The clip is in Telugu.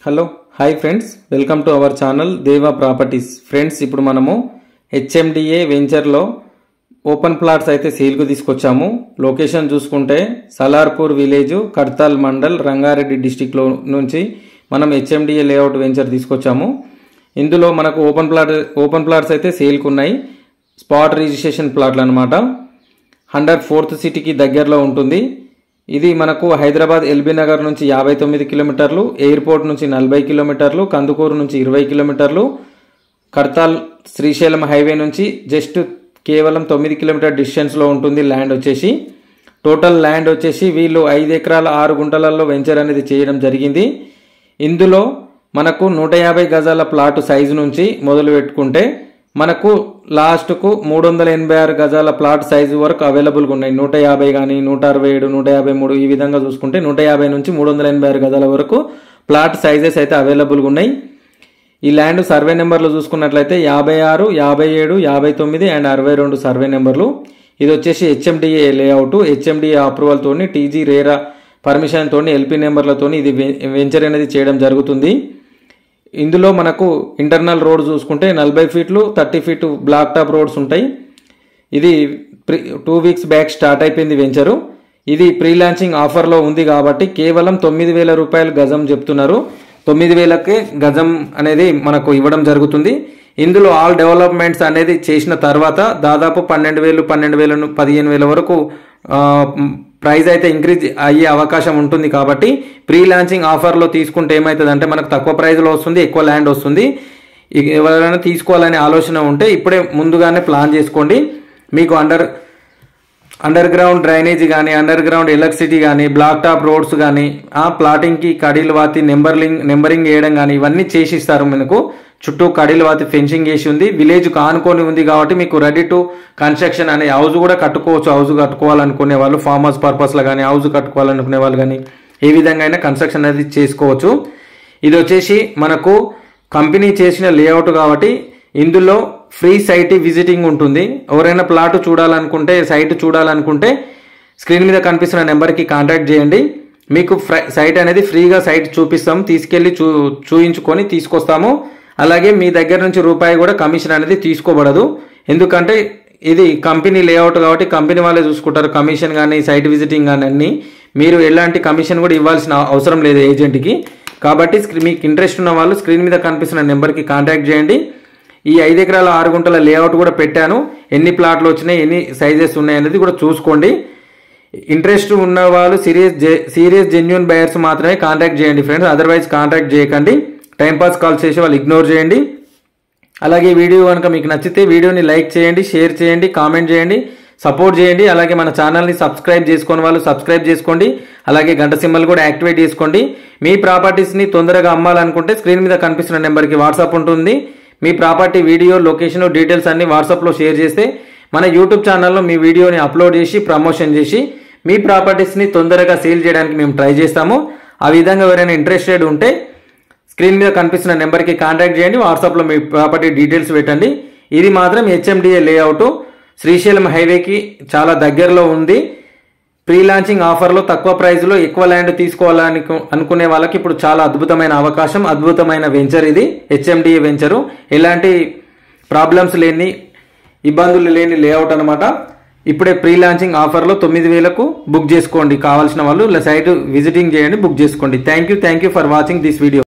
Hello hi friends, welcome to our channel దేవా ప్రాపర్టీస్. ఫ్రెండ్స్, ఇప్పుడు మనము హెచ్ఎండిఏ వెంచర్లో ఓపెన్ ప్లాట్స్ అయితే సేల్కు తీసుకొచ్చాము. లొకేషన్ చూసుకుంటే సలార్పూర్ విలేజ్, కడ్తాల్ మండల్, రంగారెడ్డి డిస్టిక్లో నుంచి మనం హెచ్ఎండిఏ లేఅవుట్ వెంచర్ తీసుకొచ్చాము. ఇందులో మనకు ఓపెన్ ప్లాట్స్ అయితే సేల్కు ఉన్నాయి. స్పాట్ రిజిస్ట్రేషన్ ప్లాట్లు అనమాట. 104th సిటీకి దగ్గరలో ఉంటుంది. ఇది మనకు హైదరాబాద్ ఎల్బీ నగర్ నుంచి 59 కిలోమీటర్లు, ఎయిర్పోర్ట్ నుంచి 40 కిలోమీటర్లు, కందుకూరు నుంచి 20 కిలోమీటర్లు, కడ్తాల్ శ్రీశైలం హైవే నుంచి జస్ట్ కేవలం 9 కిలోమీటర్ డిస్టెన్స్లో ఉంటుంది. ల్యాండ్ వచ్చేసి టోటల్ ల్యాండ్ వచ్చేసి వీళ్ళు 5 ఎకరాల 6 గుంటలలో వెంచర్ అనేది చేయడం జరిగింది. ఇందులో మనకు 150 గజాల ప్లాట్ సైజు నుంచి మొదలు పెట్టుకుంటే మనకు లాస్ట్కు 386 గజాల ప్లాట్ సైజు వరకు అవైలబుల్గా ఉన్నాయి. 150 కానీ 167, 153 ఈ విధంగా చూసుకుంటే 150 నుంచి 386 గజాల వరకు ప్లాట్ సైజెస్ అయితే అవైలబుల్గా ఉన్నాయి. ఈ ల్యాండ్ సర్వే నెంబర్లు చూసుకున్నట్లయితే 56, 57, 59 అండ్ 62 సర్వే నెంబర్లు. ఇది వచ్చేసి హెచ్ఎండిఏ లేఅవుట్. హెచ్ఎండిఏ అప్రూవల్ తోని, టీజీ రేరా పర్మిషన్ తోని, ఎల్పీ నెంబర్లతోని ఇది వెంచర్ అనేది చేయడం జరుగుతుంది. ఇందులో మనకు ఇంటర్నల్ రోడ్ చూసుకుంటే 40 ఫీట్లు, 30 ఫీట్ బ్లాక్ టాప్ రోడ్స్ ఉంటాయి. ఇది 2 వీక్స్ బ్యాక్ స్టార్ట్ అయిపోయింది వెంచరు. ఇది ప్రీ లాంచింగ్ ఆఫర్లో ఉంది కాబట్టి కేవలం 9,000 రూపాయలు గజం చెప్తున్నారు. 9,000కే గజం అనేది మనకు ఇవ్వడం జరుగుతుంది. ఇందులో ఆల్ డెవలప్మెంట్స్ అనేది చేసిన తర్వాత దాదాపు 12,000, 15,000 వరకు ప్రైస్ అయితే ఇంక్రీజ్ అయ్యే అవకాశం ఉంటుంది. కాబట్టి ప్రీ లాంచింగ్ ఆఫర్లో తీసుకుంటే ఏమవుతుందంటే మనకు తక్కువ ప్రైస్లో వస్తుంది, ఎక్కువ ల్యాండ్ వస్తుంది. ఎవరైనా తీసుకోవాలనే ఆలోచన ఉంటే ఇప్పుడే ముందుగానే ప్లాన్ చేసుకోండి. మీకు అండర్ గ్రౌండ్ డ్రైనేజ్ కానీ, అండర్ గ్రౌండ్ ఎలక్ట్రిసిటీ కానీ, బ్లాక్ టాప్ రోడ్స్ కానీ, కడీలు కడీలు వాతి నెంబరింగ్ వేయడం కానీ ఇవన్నీ చేసి ఇస్తారు. మనకు చుట్టూ కడీలు వాతి ఫెన్సింగ్ వేసి ఉంది. విలేజ్ కానుకొని ఉంది కాబట్టి మీకు రెడీ టు కన్స్ట్రక్షన్ అనే హౌస్ కూడా కట్టుకోవచ్చు. హౌస్ కట్టుకోవాలనుకునే వాళ్ళు, ఫార్మ్ హౌస్ పర్పస్లో కానీ, హౌస్ కట్టుకోవాలనుకునే వాళ్ళు కానీ ఏ విధంగా అయినా కన్స్ట్రక్షన్ అనేది చేసుకోవచ్చు. ఇది వచ్చేసి మనకు కంపెనీ చేసిన లేఅవుట్ కాబట్టి ఇందులో ఫ్రీ సైట్ విజిటింగ్ ఉంటుంది. ఎవరైనా ప్లాట్ చూడాలనుకుంటే, సైట్ చూడాలనుకుంటే స్క్రీన్ మీద కనిపిస్తున్న నెంబర్కి కాంటాక్ట్ చేయండి. మీకు సైట్ అనేది ఫ్రీగా సైట్ చూపిస్తాము, తీసుకెళ్ళి చూయించుకొని తీసుకొస్తాము. అలాగే మీ దగ్గర నుంచి రూపాయి కూడా కమిషన్ అనేది తీసుకోబడదు. ఎందుకంటే ఇది కంపెనీ లేఅవుట్ కాబట్టి కంపెనీ వాళ్ళే చూసుకుంటారు. కమిషన్ కానీ, సైట్ విజిటింగ్ కానీ అన్నీ మీరు ఎలాంటి కమిషన్ కూడా ఇవ్వాల్సిన అవసరం లేదు ఏజెంట్కి. కాబట్టి మీకు ఇంట్రెస్ట్ ఉన్న వాళ్ళు స్క్రీన్ మీద కనిపిస్తున్న నెంబర్కి కాంటాక్ట్ చేయండి. ఈ 5 ఎకరాల 6 గుంటల లేఅవుట్ కూడా పెట్టాను. ఎన్ని ప్లాట్లు వచ్చినాయి, ఎన్ని సైజెస్ ఉన్నాయి అనేది కూడా చూసుకోండి. ఇంట్రెస్ట్ ఉన్న వాళ్ళు సీరియస్ జెన్యూన్ బయర్స్ మాత్రమే కాంటాక్ట్ చేయండి ఫ్రెండ్స్. అదర్వైజ్ కాంటాక్ట్ చేయకండి. టైంపాస్ కాల్ చేసి వాళ్ళు ఇగ్నోర్ చేయండి. అలాగే వీడియో కనుక మీకు నచ్చితే వీడియోని లైక్ చేయండి, షేర్ చేయండి, కామెంట్ చేయండి, సపోర్ట్ చేయండి. అలాగే మన ఛానల్ని సబ్స్క్రైబ్ చేసుకుని వాళ్ళు సబ్స్క్రైబ్ చేసుకోండి. అలాగే గంట సింబల్ కూడా యాక్టివేట్ చేసుకోండి. మీ ప్రాపర్టీస్ని తొందరగా అమ్మాలనుకుంటే స్క్రీన్ మీద కనిపిస్తున్న నెంబర్కి వాట్సాప్ ఉంటుంది. మీ ప్రాపర్టీ వీడియో, లొకేషన్, డీటెయిల్స్ అన్ని వాట్సాప్లో షేర్ చేస్తే మన యూట్యూబ్ ఛానల్లో మీ వీడియోని అప్లోడ్ చేసి ప్రమోషన్ చేసి మీ ప్రాపర్టీస్ని తొందరగా సేల్ చేయడానికి మేము ట్రై చేస్తాము. ఆ విధంగా ఎవరైనా ఇంట్రెస్టెడ్ ఉంటే స్క్రీన్ మీద కనిపిస్తున్న నెంబర్కి కాంటాక్ట్ చేయండి. వాట్సాప్లో మీ ప్రాపర్టీ డీటెయిల్స్ పెట్టండి. ఇది మాత్రం హెచ్ఎండిఏ లేఅవుట్ శ్రీశైలం హైవేకి చాలా దగ్గరలో ఉంది. ప్రీ లాంచింగ్ ఆఫర్లో తక్కువ ప్రైస్లో ఎక్కువ ల్యాండ్ తీసుకోవాలని అనుకునే వాళ్ళకి ఇప్పుడు చాలా అద్భుతమైన అవకాశం, అద్భుతమైన వెంచర్ ఇది హెచ్ఎండిఏ వెంచరు. ఎలాంటి ప్రాబ్లమ్స్ లేని, ఇబ్బందులు లేని లేఅవుట్ అనమాట. ఇప్పుడే ప్రీ లాంచింగ్ ఆఫర్లో 9,000కు బుక్ చేసుకోండి. కావాల్సిన వాళ్ళు సైట్ విజిటింగ్ చేయండి, బుక్ చేసుకోండి. Thank you for watching this video.